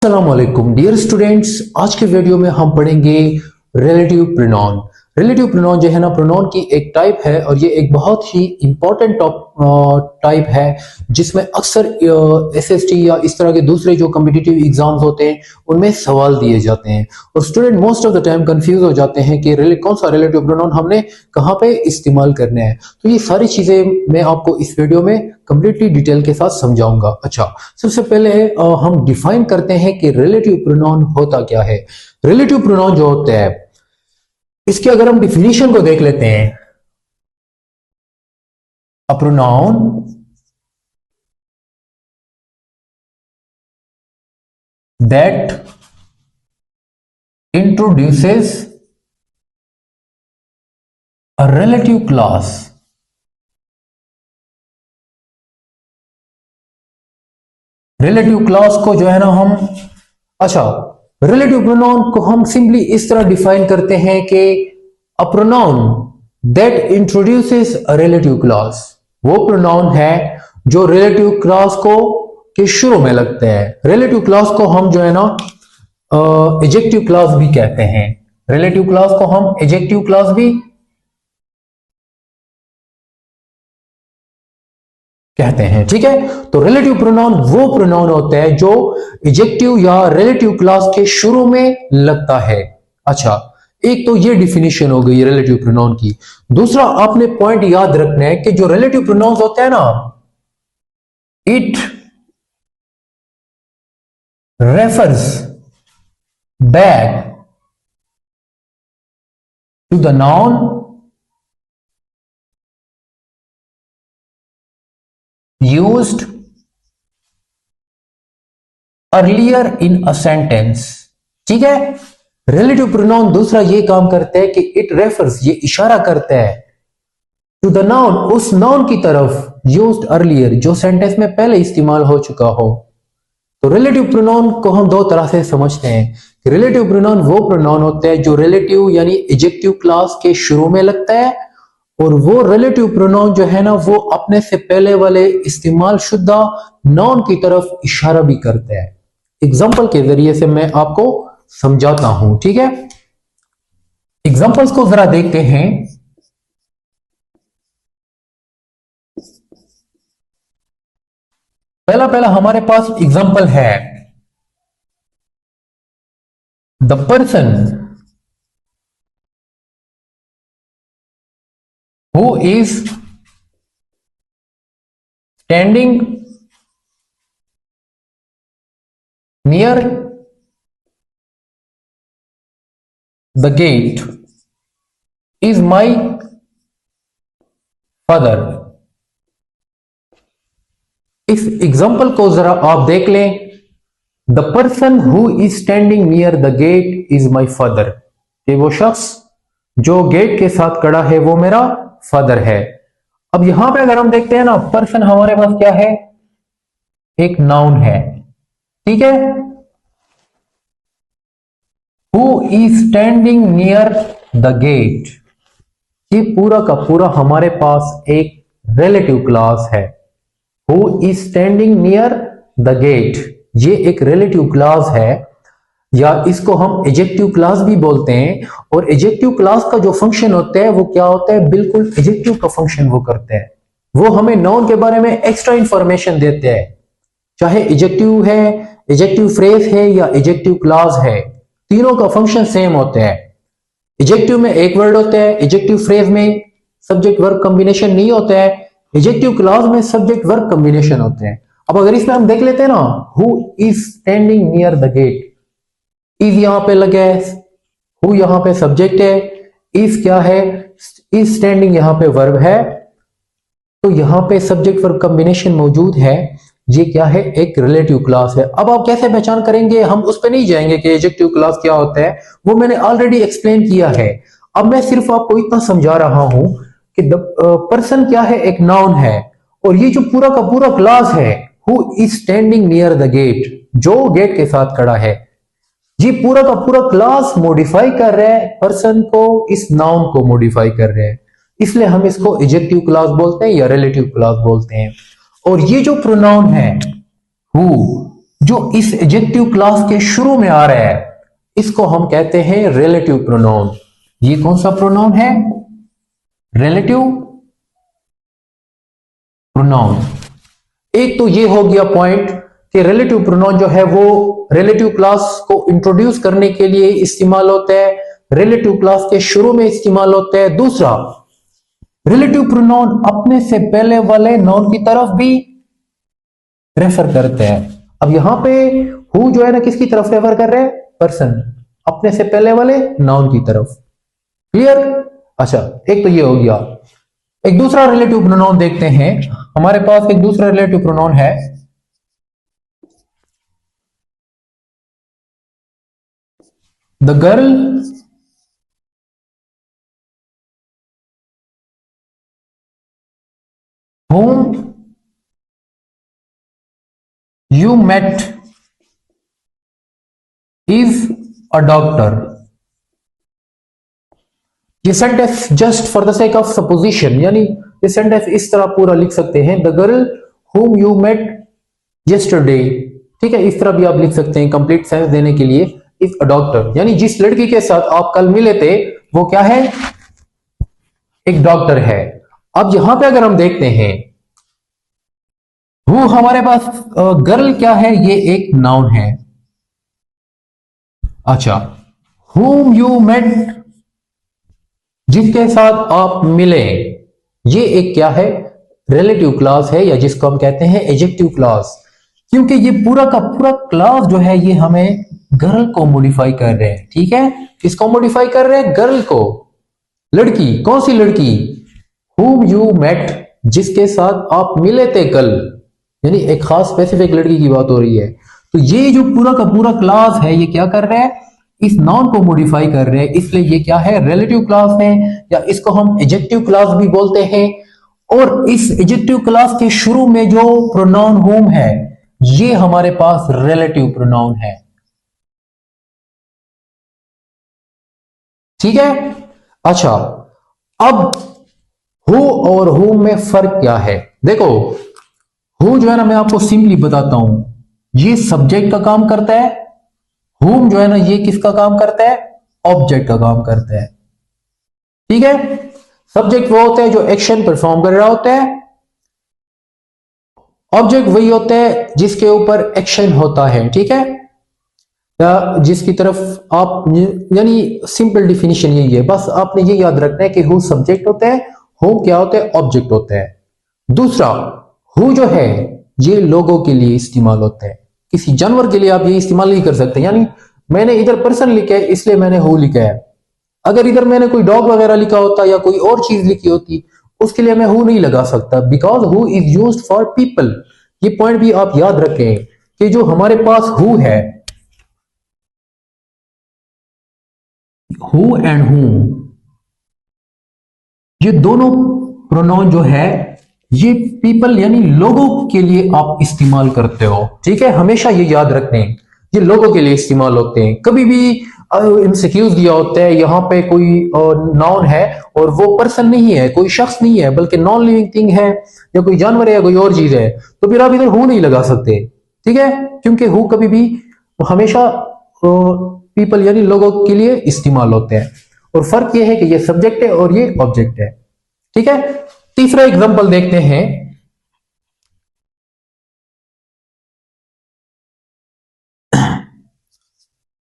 अस्सलामुअलैकुम dear students, आज के वीडियो में हम पढ़ेंगे रिलेटिव प्रोनाउन। रिलेटिव प्रोनाउन जो है ना, प्रोनाउन की एक टाइप है और ये एक बहुत ही इंपॉर्टेंट टाइप है जिसमें अक्सर एसएसटी या इस तरह के दूसरे जो कॉम्पिटिटिव एग्जाम्स होते हैं उनमें सवाल दिए जाते हैं और student most of the time confuse हो जाते हैं कि कौन सा रिलेटिव प्रोनाउन हमने कहाँ पे इस्तेमाल करना है। तो ये सारी चीजें मैं आपको इस वीडियो में कंप्लीटली डिटेल के साथ समझाऊंगा। अच्छा, सबसे पहले हम डिफाइन करते हैं कि रिलेटिव प्रोनाउन होता क्या है। रिलेटिव प्रोनाउन जो होता है, इसके अगर हम डिफिनीशन को देख लेते हैं, a pronoun that introduces a relative class relative class को जो है ना हम रिलेटिव प्रोनाउन को हम सिंपली इस तरह डिफाइन करते हैं कि a pronoun that introduces a relative class, वो प्रोनाउन है जो रिलेटिव क्लास को के शुरू में लगते हैं। रिलेटिव क्लास को हम जो है ना एडजेक्टिव क्लास भी कहते हैं। रिलेटिव क्लास को हम एडजेक्टिव क्लास भी कहते हैं, ठीक है। तो रिलेटिव प्रोनाउन वो प्रोनाउन होता है जो एडजेक्टिव या रिलेटिव क्लास के शुरू में लगता है। अच्छा, एक तो ये डिफिनीशन हो गई रिलेटिव प्रोनाउन की। दूसरा आपने पॉइंट याद रखना है कि जो रिलेटिव प्रोनाउंस होते हैं ना, it refers back to the noun used earlier in a sentence, ठीक है। रिलेटिव प्रोनाउन दूसरा ये काम करता है कि इट रेफर्स, ये इशारा करता है टू द नाउन, उस नाउन की तरफ, यूज्ड अर्लियर, जो सेंटेंस में पहले इस्तेमाल हो चुका हो। तो रिलेटिव प्रोनाउन को हम दो तरह से समझते हैं कि रिलेटिव प्रोनाउन वो प्रोनाउन होता है जो रिलेटिव यानी एडजेक्टिव क्लास के शुरू में लगता है, और वो रिलेटिव प्रोनाउन जो है ना वो अपने से पहले वाले इस्तेमाल शुदा नाउन की तरफ इशारा भी करता है। एग्जाम्पल के जरिए से मैं आपको समझाता हूं, ठीक है। एग्जाम्पल्स को जरा देखते हैं। पहला हमारे पास एग्जाम्पल है, the person who is standing near the gate is my father। इस एग्जाम्पल को जरा आप देख लें। The person who is standing near the gate is my father, कि वो शख्स जो गेट के साथ खड़ा है वो मेरा फादर है। अब यहां पे अगर हम देखते हैं ना, पर्सन हमारे पास क्या है, एक नाउन है, ठीक है। Who is standing near the gate, ये पूरा का पूरा हमारे पास एक रिलेटिव क्लास है। Who is standing near the gate, ये एक रिलेटिव क्लास है, या इसको हम एडजेक्टिव क्लास भी बोलते हैं। और एडजेक्टिव क्लास का जो फंक्शन होता है वो क्या होता है, बिल्कुल एडजेक्टिव का फंक्शन वो करते हैं। वो हमें नाउन के बारे में एक्स्ट्रा इंफॉर्मेशन देते हैं, चाहे एडजेक्टिव है, एडजेक्टिव फ्रेज है या एडजेक्टिव क्लास है, तीनों का फंक्शन सेम होता है। एडजेक्टिव में एक वर्ड होता है, एडजेक्टिव फ्रेज में सब्जेक्ट वर्ब कॉम्बिनेशन नहीं होता है, एडजेक्टिव क्लास में सब्जेक्ट वर्ब कॉम्बिनेशन होते हैं। अब अगर इसमें हम देख लेते हैं ना, who is standing near the gate, is यहां पे लगा है, हु यहां पे सब्जेक्ट है, इज क्या है, इज स्टैंडिंग यहां पे वर्ब है, तो यहां पे सब्जेक्ट वर्ब कॉम्बिनेशन मौजूद है। ये क्या है, एक रिलेटिव क्लास है। अब आप कैसे पहचान करेंगे, हम उस पे नहीं जाएंगे कि एडजेक्टिव क्लास क्या होता है, वो मैंने ऑलरेडी एक्सप्लेन किया है। अब मैं सिर्फ आपको इतना समझा रहा हूं कि पर्सन क्या है, एक नाउन है, और ये जो पूरा का पूरा क्लास है, who is standing near the gate, जो गेट के साथ खड़ा है, ये पूरा का पूरा क्लास मॉडिफाई कर रहा है पर्सन को, इस नाउन को मॉडिफाई कर रहे हैं, इसलिए हम इसको एडजेक्टिव क्लास बोलते हैं या रिलेटिव क्लास बोलते हैं। और ये जो प्रोनाउन है हु, जो इस एडजेक्टिव क्लास के शुरू में आ रहा है इसको हम कहते हैं रिलेटिव प्रोनाउन। ये कौन सा प्रोनाउन है? Relative pronoun. एक तो ये हो गया पॉइंट कि रिलेटिव प्रोनाउन जो है वो रिलेटिव क्लास को इंट्रोड्यूस करने के लिए इस्तेमाल होता है, रिलेटिव क्लास के शुरू में इस्तेमाल होता है। दूसरा, रिलेटिव प्रोनाउन अपने से पहले वाले नाउन की तरफ भी रेफर करते हैं। अब यहां पे हु जो है ना किसकी तरफ रेफर कर रहे हैं? पर्सन, अपने से पहले वाले नाउन की तरफ। क्लियर? अच्छा, एक तो ये हो गया। एक दूसरा रिलेटिव प्रोनाउन देखते हैं। हमारे पास एक दूसरा रिलेटिव प्रोनाउन है, the girl whom you met is a doctor। ये sentence just for the sake of supposition, यानी ये सेंटेंस इस तरह पूरा लिख सकते हैं, the girl whom you met yesterday। ठीक है, इस तरह भी आप लिख सकते हैं कंप्लीट सेंस देने के लिए, इज अ डॉक्टर, यानी जिस लड़की के साथ आप कल मिले थे वो क्या है? एक डॉक्टर है। अब यहां पे अगर हम देखते हैं, वो हमारे पास गर्ल क्या है? ये एक नाउन है। अच्छा, whom you met, जिसके साथ आप मिले, ये एक क्या है? रिलेटिव क्लास है, या जिसको हम कहते हैं एडजेक्टिव क्लास। क्योंकि ये पूरा का पूरा क्लास जो है ये हमें गर्ल को मॉडिफाई कर रहे हैं। ठीक है, किसको मॉडिफाई कर रहे हैं? गर्ल को, लड़की। कौन सी लड़की? whom you met, जिसके साथ आप मिले थे कल, यानी एक खास स्पेसिफिक लड़की की बात हो रही है। तो ये जो पूरा का पूरा क्लास है ये क्या कर रहा है? इस नाउन को मॉडिफाई कर रहे हैं, इसलिए ये क्या है? रिलेटिव क्लास है, या इसको हम एडजेक्टिव क्लास भी बोलते हैं। और इस एडजेक्टिव क्लास के शुरू में जो प्रोनाउन whom है ये हमारे पास रिलेटिव प्रोनाउन है। ठीक है? अच्छा, अब हु और whom में फर्क क्या है? देखो, हु जो है ना मैं आपको सिंपली बताता हूं, ये सब्जेक्ट का काम करता है। whom जो है ना ये किसका काम करता है? ऑब्जेक्ट का काम करता है। ठीक है, सब्जेक्ट वो होता है जो एक्शन परफॉर्म कर रहा होता है, ऑब्जेक्ट वही होता है जिसके ऊपर एक्शन होता है। ठीक है, या जिसकी तरफ आप, यानी सिंपल डिफिनीशन यही है, बस आपने ये याद रखना है कि हु सब्जेक्ट होता है, whom क्या होता है? ऑब्जेक्ट होता है। दूसरा, हु जो है ये लोगों के लिए इस्तेमाल होता है, किसी जानवर के लिए आप ये इस्तेमाल नहीं कर सकते। यानी मैंने इधर पर्सन लिखा है इसलिए मैंने हु लिखा है, अगर इधर मैंने कोई डॉग वगैरह लिखा होता या कोई और चीज लिखी होती उसके लिए मैं हु नहीं लगा सकता, because who is used for people. ये पॉइंट भी आप याद रखें कि जो हमारे पास हु है, हु एंड whom, ये दोनों प्रोनाउन जो है ये पीपल यानी लोगों के लिए आप इस्तेमाल करते हो। ठीक है, हमेशा ये याद रखते हैं ये लोगों के लिए इस्तेमाल होते हैं। कभी भी एमसीक्यूज दिया होता है, यहाँ पे कोई नाउन है और वो पर्सन नहीं है, कोई शख्स नहीं है, बल्कि नॉन लिविंग थिंग है, या कोई जानवर है या कोई और चीज है, तो फिर आप इधर हु नहीं लगा सकते। ठीक है, क्योंकि हु कभी भी हमेशा पीपल यानी लोगों के लिए इस्तेमाल होते हैं। और फर्क ये है कि ये सब्जेक्ट है और ये ऑब्जेक्ट है। ठीक है, तीसरा एग्जांपल देखते हैं।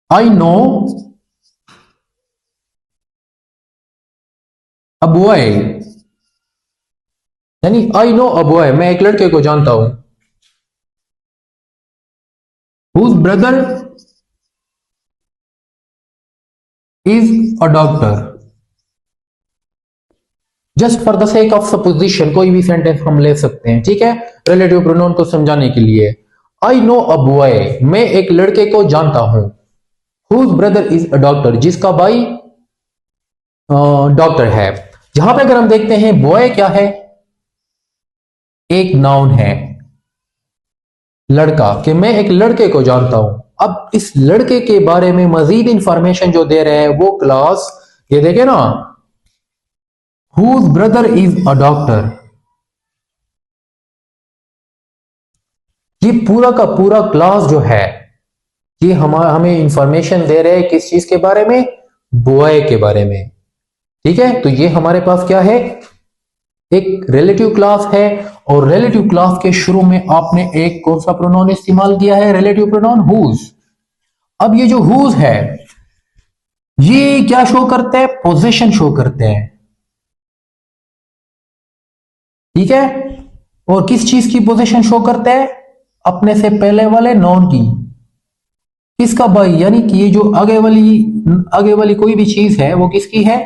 आई नो अ बॉय, यानी आई नो अ बॉय, मैं एक लड़के को जानता हूं, whose brother is a doctor. Just for the sake of supposition कोई भी सेंटेंस हम ले सकते हैं। ठीक है, रिलेटिव प्रोनाउन को समझाने के लिए, आई नो अ बॉय, मैं एक लड़के को जानता हूं, whose brother is a doctor, जिसका भाई डॉक्टर है। जहां पे अगर हम देखते हैं बॉय क्या है? एक नाउन है, लड़का, कि मैं एक लड़के को जानता हूं। अब इस लड़के के बारे में मजीद इंफॉर्मेशन जो दे रहे हैं वो क्लास, ये देखे ना, whose brother is a doctor, ये पूरा का पूरा क्लास जो है ये हमें इंफॉर्मेशन दे रहे हैं किस चीज के बारे में, बॉय के बारे में। ठीक है, तो ये हमारे पास क्या है, एक रिलेटिव क्लास है। और रिलेटिव क्लास के शुरू में आपने एक कौन सा प्रोनाउन इस्तेमाल किया है, रिलेटिव प्रोनाउन हुज। अब ये जो हुज है ये क्या शो करते हैं, पोजीशन शो करते हैं। ठीक है, और किस चीज की पोजीशन शो करते हैं, अपने से पहले वाले नॉन की। किसका भाई, यानी कि ये जो आगे वाली कोई भी चीज है वो किसकी है,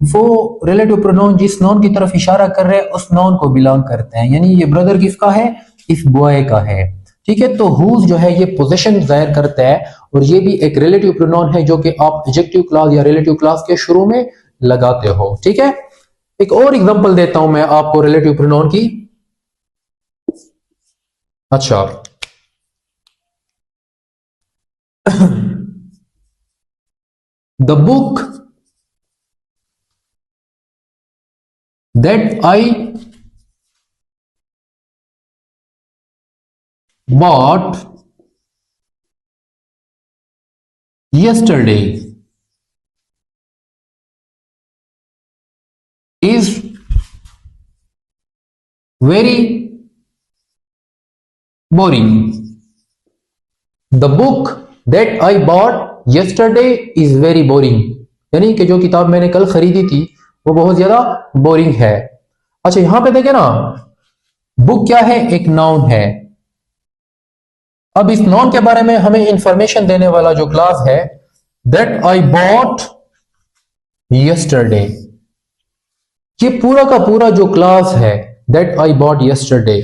वो रिलेटिव प्रोनाउन जिस नॉन की तरफ इशारा कर रहे हैं उस नॉन को बिलोंग करते हैं। यानी ये ब्रदर किसका है, इस बॉय का है। ठीक है, तो हुज जो है ये पोजीशन जाहिर करता है और ये भी एक रिलेटिव प्रोनाउन है जो कि आप एडजेक्टिव क्लास या रिलेटिव क्लास के शुरू में लगाते हो। ठीक है, एक और एग्जांपल देता हूं मैं आपको रिलेटिव प्रोनाउन की। अच्छा, the book that I bought yesterday is very boring. The book that I bought yesterday is very boring. यानी कि जो किताब मैंने कल खरीदी थी वो बहुत ज्यादा बोरिंग है। अच्छा, यहां पे देखे ना, बुक क्या है, एक नाउन है। अब इस नाउन के बारे में हमें इंफॉर्मेशन देने वाला जो क्लास है, दैट आई बॉट यस्टरडे, ये पूरा का पूरा जो क्लास है दैट आई बॉट यस्टरडे,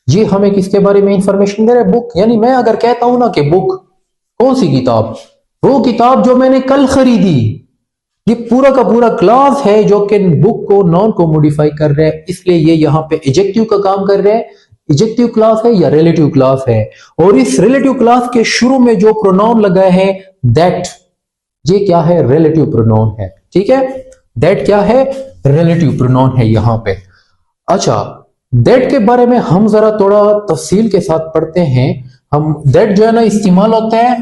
ये हमें किसके बारे में इंफॉर्मेशन दे रहा है, बुक। यानी मैं अगर कहता हूं ना कि बुक, कौन सी किताब, वो किताब जो मैंने कल खरीदी, ये पूरा का पूरा क्लास है जो कि बुक को नाउन को मॉडिफाई कर रहा है, इसलिए ये यहां पे एडजेक्टिव का काम कर रहा है। एडजेक्टिव क्लास है या रिलेटिव क्लास है, और इस रिलेटिव क्लास के शुरू में जो प्रोनाउन लगाए हैं दैट, ये क्या है, रिलेटिव प्रोनाउन है। ठीक है, दैट क्या है, रिलेटिव प्रोनाउन है यहां पे। अच्छा, दैट के बारे में हम जरा थोड़ा तफसील के साथ पढ़ते हैं। हम दैट जो है ना इस्तेमाल होता है,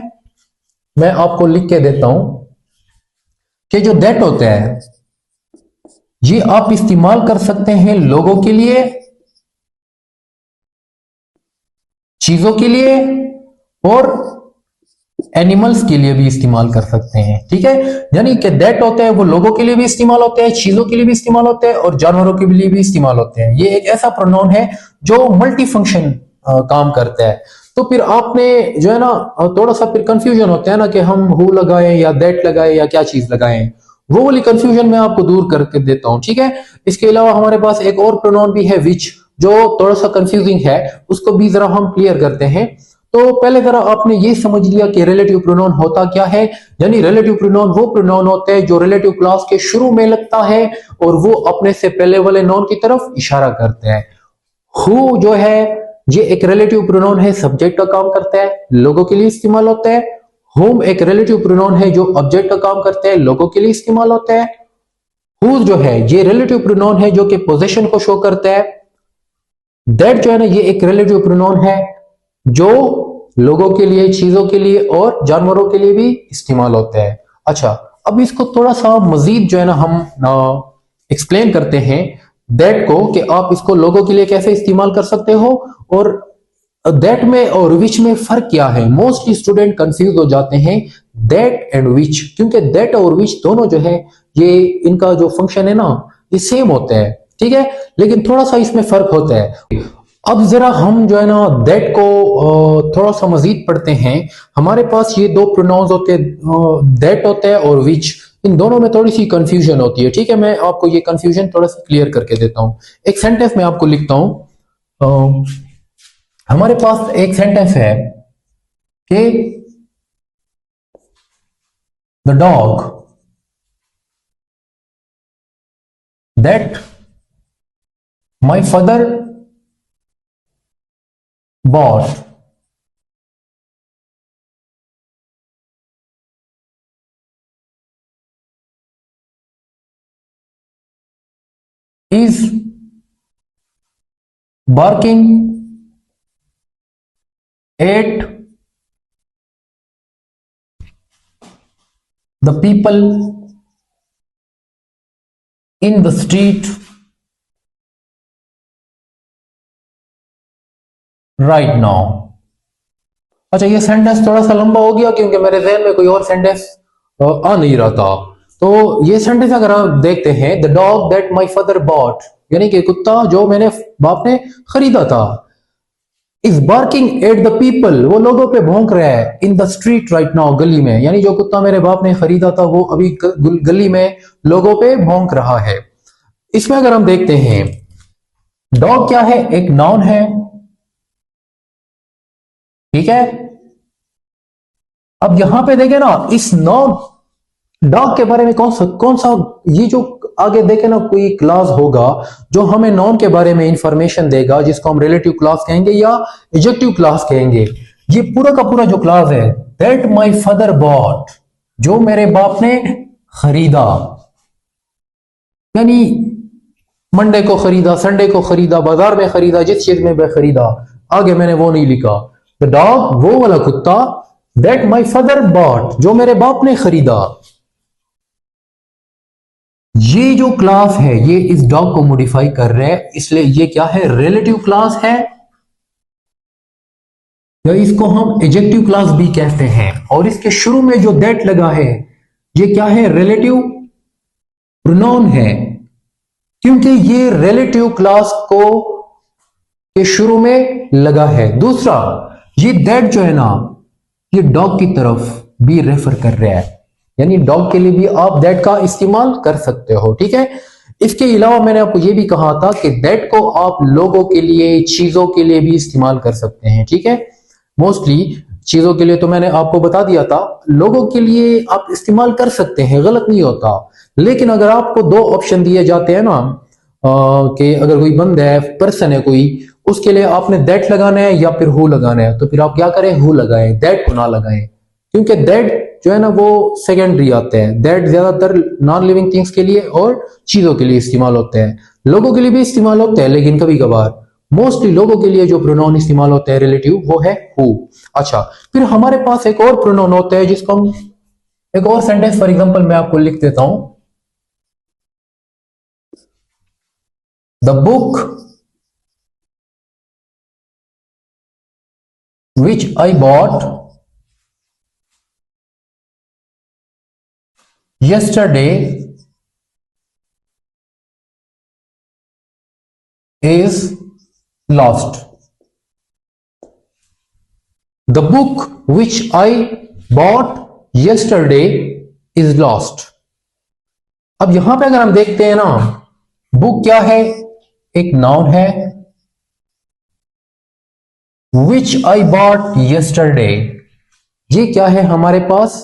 मैं आपको लिख के देता हूं कि जो दैट होता है ये आप इस्तेमाल कर सकते हैं लोगों के लिए, चीजों के लिए, और एनिमल्स के लिए भी इस्तेमाल कर सकते हैं। ठीक है, यानी कि दैट होते हैं वो लोगों के लिए भी इस्तेमाल होते हैं, चीजों के लिए भी इस्तेमाल होते हैं, और जानवरों के लिए भी इस्तेमाल होते हैं। ये एक ऐसा प्रोनाउन है जो मल्टी फंक्शन काम करता है। तो फिर आपने जो है ना थोड़ा सा फिर कंफ्यूजन होता है ना कि हम हु लगाएं या दैट लगाएं या क्या चीज लगाएं, वो वाली कंफ्यूजन मैं आपको दूर करके देता हूं। ठीक है, इसके अलावा हमारे पास एक और प्रोनाउन भी है विच, जो थोड़ा सा कंफ्यूजिंग है, उसको भी जरा हम क्लियर करते हैं। तो पहले जरा आपने ये समझ लिया कि रिलेटिव प्रोनाउन होता क्या है। यानी रिलेटिव प्रोनाउन वो प्रोनाउन होते हैं जो रिलेटिव क्लास के शुरू में लगता है और वो अपने से पहले वाले नाउन की तरफ इशारा करते हैं। हु जो है ये एक रिलेटिव प्रोनाउन है, सब्जेक्ट का काम करता है, लोगों के लिए इस्तेमाल होता है। हुम एक रिलेटिव प्रोनाउन है जो ऑब्जेक्ट का काम करते हैं, लोगों के लिए इस्तेमाल होता है। हुज जो है ये रिलेटिव प्रोनाउन है जो कि पोजीशन को शो करता है। दैट जो है ना ये एक रिलेटिव प्रोनाउन है जो लोगों के लिए, चीजों के लिए और जानवरों के लिए भी इस्तेमाल होता है। अच्छा, अब इसको थोड़ा सा मजीद जो है ना हम एक्सप्लेन करते हैं दैट को, कि आप इसको लोगों के लिए कैसे इस्तेमाल कर सकते हो, और दैट में और विच में फर्क क्या है। मोस्टली स्टूडेंट कंफ्यूज हो जाते हैं दैट एंड विच, क्योंकि दैट और विच दोनों जो है ये इनका जो फंक्शन है ना ये सेम होते हैं। ठीक है, लेकिन थोड़ा सा इसमें फर्क होता है। अब जरा हम जो है ना दैट को थोड़ा सा मजीद पढ़ते हैं। हमारे पास ये दो प्रोनाउंस होते हैं, दैट होता है और विच, इन दोनों में थोड़ी सी कंफ्यूजन होती है। ठीक है, मैं आपको ये कंफ्यूजन थोड़ा सा क्लियर करके देता हूं। एक सेंटेंस में आपको लिखता हूं। हमारे पास एक सेंटेंस है कि the dog that my father bought is barking eight the people in the street right now. अच्छा, ये सेंटेंस थोड़ा सा लंबा हो गया क्योंकि मेरे जहन में कोई और सेंटेंस आ नहीं रहा था। तो ये सेंटेंस अगर आप देखते हैं, the dog that my father bought, यानी कि कुत्ता जो मेरे बाप ने खरीदा था, is barking at the people, वो लोगों पे भौंक रहा है, in the street right now, गली में, यानी जो कुत्ता मेरे बाप ने खरीदा था वो अभी गली में लोगों पे भौंक रहा है। इसमें अगर हम देखते हैं, डॉग क्या है, एक नाउन है, ठीक है। अब यहां पे देखें ना, इस नाउन डॉग के बारे में कौन सा ये जो आगे देखे ना कोई क्लास होगा जो हमें नाउन के बारे में इंफॉर्मेशन देगा, जिसको हम रिलेटिव क्लास कहेंगे या एडजेक्टिव क्लास कहेंगे। ये पूरा का पूरा जो क्लास है, दैट माई फादर बॉट, जो मेरे बाप ने खरीदा, यानी मंडे को खरीदा, संडे को खरीदा, बाजार में खरीदा, जिस चीज में भी खरीदा, आगे मैंने वो नहीं लिखा। द डॉग, वो वाला कुत्ता, दैट माई फादर बॉट, जो मेरे बाप ने खरीदा। ये जो क्लास है ये इस डॉग को मॉडिफाई कर रहा है, इसलिए ये क्या है, रिलेटिव क्लास है, या इसको हम एडजेक्टिव क्लास भी कहते हैं। और इसके शुरू में जो दैट लगा है ये क्या है, रिलेटिव प्रोनाउन है, क्योंकि ये रिलेटिव क्लास को के शुरू में लगा है। दूसरा, ये दैट जो है ना, ये डॉग की तरफ भी रेफर कर रहा है, यानी डॉग के लिए भी आप दैट का इस्तेमाल कर सकते हो, ठीक है। इसके अलावा मैंने आपको ये भी कहा था कि दैट को आप लोगों के लिए, चीजों के लिए भी इस्तेमाल कर सकते हैं, ठीक है। मोस्टली चीजों के लिए तो मैंने आपको बता दिया था, लोगों के लिए आप इस्तेमाल कर सकते हैं, गलत नहीं होता। लेकिन अगर आपको दो ऑप्शन दिए जाते हैं ना, कि अगर कोई बंदा है, पर्सन है कोई, उसके लिए आपने दैट लगाना है या फिर हु लगाना है, तो फिर आप क्या करें, हु लगाएं, दैट को ना लगाएं, क्योंकि दैट जो है ना वो सेकेंडरी आते हैं। दैट ज्यादातर नॉन लिविंग थिंग्स के लिए और चीजों के लिए इस्तेमाल होते हैं, लोगों के लिए भी इस्तेमाल होते हैं, लेकिन कभी कभार। मोस्टली लोगों के लिए जो प्रोनाउन इस्तेमाल होते हैं रिलेटिव, वो है हु। अच्छा, फिर हमारे पास एक और प्रोनाउन होता है जिसको हम, एक और सेंटेंस फॉर एग्जांपल मैं आपको लिख देता हूं, the book which I bought yesterday is lost. The book which I bought yesterday is lost. अब यहां पे अगर हम देखते हैं ना, बुक क्या है, एक नाउन है, which I bought yesterday, ये क्या है, हमारे पास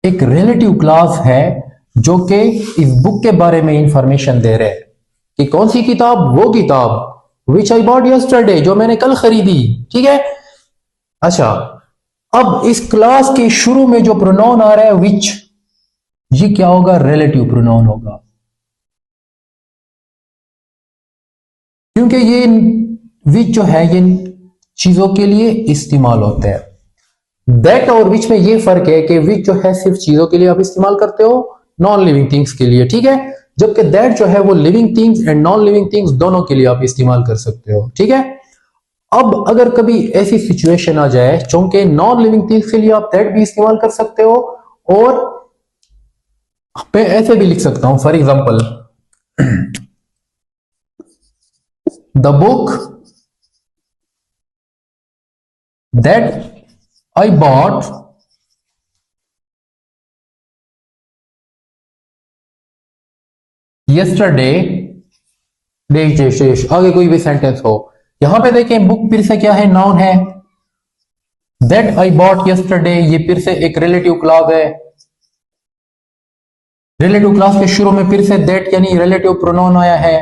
एक रिलेटिव क्लास है जो कि इस बुक के बारे में इंफॉर्मेशन दे रहे हैं कि कौन सी किताब, वो किताब which I bought yesterday, जो मैंने कल खरीदी, ठीक है। अच्छा, अब इस क्लास के शुरू में जो प्रोनाउन आ रहा है which, ये क्या होगा, रिलेटिव प्रोनाउन होगा, क्योंकि ये विच जो है ये चीजों के लिए इस्तेमाल होता है। दैट और विच में ये फर्क है कि विच जो है सिर्फ चीजों के लिए आप इस्तेमाल करते हो, नॉन लिविंग थिंग्स के लिए, ठीक है। जबकि दैट जो है वो living things and non living things दोनों के लिए आप इस्तेमाल कर सकते हो, ठीक है। अब अगर कभी ऐसी सिचुएशन आ जाए चूंकि नॉन लिविंग थिंग्स के लिए आप दैट भी इस्तेमाल कर सकते हो, और मैं ऐसे भी लिख सकता हूं, for example, the book that I bought yesterday, आगे कोई भी सेंटेंस हो। यहां पे देखें, बुक फिर से क्या है, नाउन है, that I bought yesterday ये फिर से एक रिलेटिव क्लॉज है, रिलेटिव क्लॉज के शुरू में फिर से that यानी रिलेटिव प्रोनाउन आया है।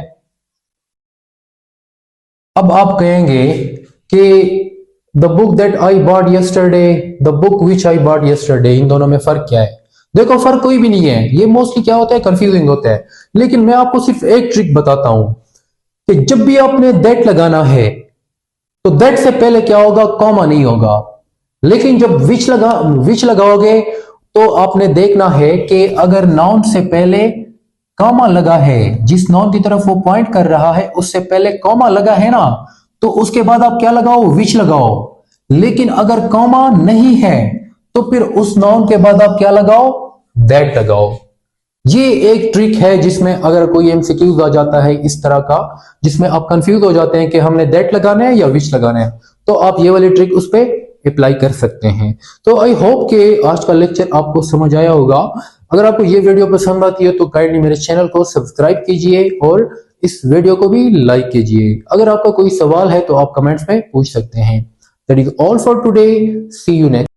अब आप कहेंगे कि the book that I bought yesterday, the book which I bought yesterday, इन दोनों में फर्क क्या है? देखो, फर्क कोई भी नहीं है, ये मोस्टली क्या होता है, कंफ्यूजिंग होता है। लेकिन मैं आपको सिर्फ एक ट्रिक बताता हूं कि जब भी आपने दैट लगाना है तो दैट से पहले क्या होगा, कॉमा नहीं होगा। लेकिन जब विच लगाओगे तो आपने देखना है कि अगर नाउन से पहले कॉमा लगा है, जिस नाउन की तरफ वो पॉइंट कर रहा है उससे पहले कॉमा लगा है ना, तो उसके बाद आप क्या लगाओ, विच लगाओ। लेकिन अगर कॉमा नहीं है तो फिर उस नाउन के बाद आप क्या लगाओ, दैट लगाओ। ये एक ट्रिक है जिसमें अगर कोई एमसीक्यूज आ जाता है इस तरह का, जिसमें आप कंफ्यूज हो जाते हैं कि हमने दैट लगाना है या विच लगाना है, तो आप ये वाली ट्रिक उस पर अप्लाई कर सकते हैं। तो आई होप कि आज का लेक्चर आपको समझ आया होगा। अगर आपको ये वीडियो पसंद आती है तो काइंडली मेरे चैनल को सब्सक्राइब कीजिए और इस वीडियो को भी लाइक कीजिए। अगर आपका कोई सवाल है तो आप कमेंट्स में पूछ सकते हैं। That is all for today, see you next.